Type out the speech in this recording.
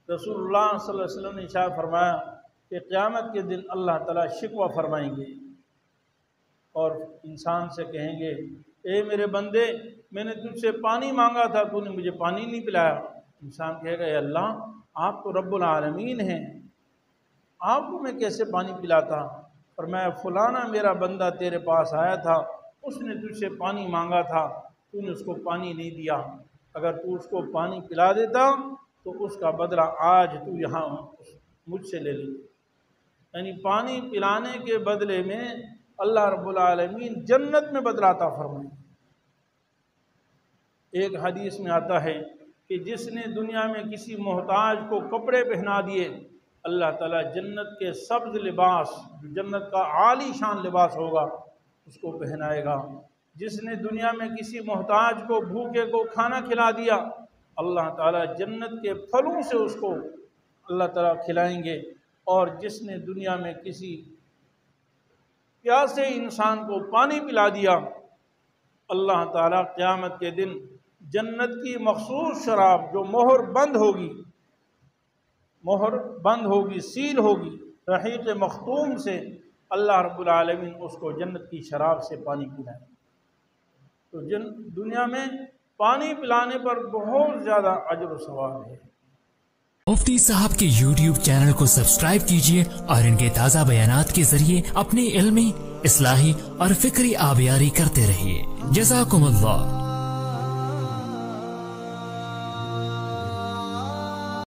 रसूलुल्लाह सल्लल्लाहु अलैहि वसल्लम ने इरशाद फरमाया कि क़यामत के दिन अल्लाह ताला शिकवा फरमाएंगे और इंसान से कहेंगे, ए मेरे बंदे, मैंने तुझसे पानी मांगा था, तूने मुझे पानी नहीं पिलाया। इंसान कहेगा, ए अल्लाह, आप तो रब्बुल आलमीन हैं, आपको मैं कैसे पानी पिलाता। फरमाया, फलाना मेरा बंदा तेरे पास आया था, उसने तुझसे पानी मांगा था, तूने उसको पानी नहीं दिया। अगर तू उसको पानी पिला देता तो उसका बदला आज तू यहाँ मुझसे ले ले। यानी पानी पिलाने के बदले में अल्लाह रब्बुल आलमीन जन्नत में बदलाता फरमाए। एक हदीस में आता है कि जिसने दुनिया में किसी मोहताज को कपड़े पहना दिए, अल्लाह ताला जन्नत के सब्ज़ लिबास, जन्नत का आली शान लिबास होगा, उसको पहनाएगा। जिसने दुनिया में किसी मोहताज को, भूखे को खाना खिला दिया, अल्लाह ताला जन्नत के फलों से उसको अल्लाह ताला खिलाएंगे। और जिसने दुनिया में किसी प्यासे इंसान को पानी पिला दिया, अल्लाह ताला क़यामत के दिन जन्नत की मखसूस शराब जो मोहर बंद होगी, सील होगी, रहीक़ मख्तूम से अल्लाह रब्बुल आलमीन उसको जन्नत की शराब से पानी पिलाए। तो दुनिया में पानी पिलाने पर बहुत ज़्यादा अजर व सवाब है। मुफ्ती साहब के YouTube चैनल को सब्सक्राइब कीजिए और इनके ताज़ा बयानात के जरिए अपनी इल्मी, इस्लाही और फिक्री आबियारी करते रहिए। जज़ाकुमुल्लाह।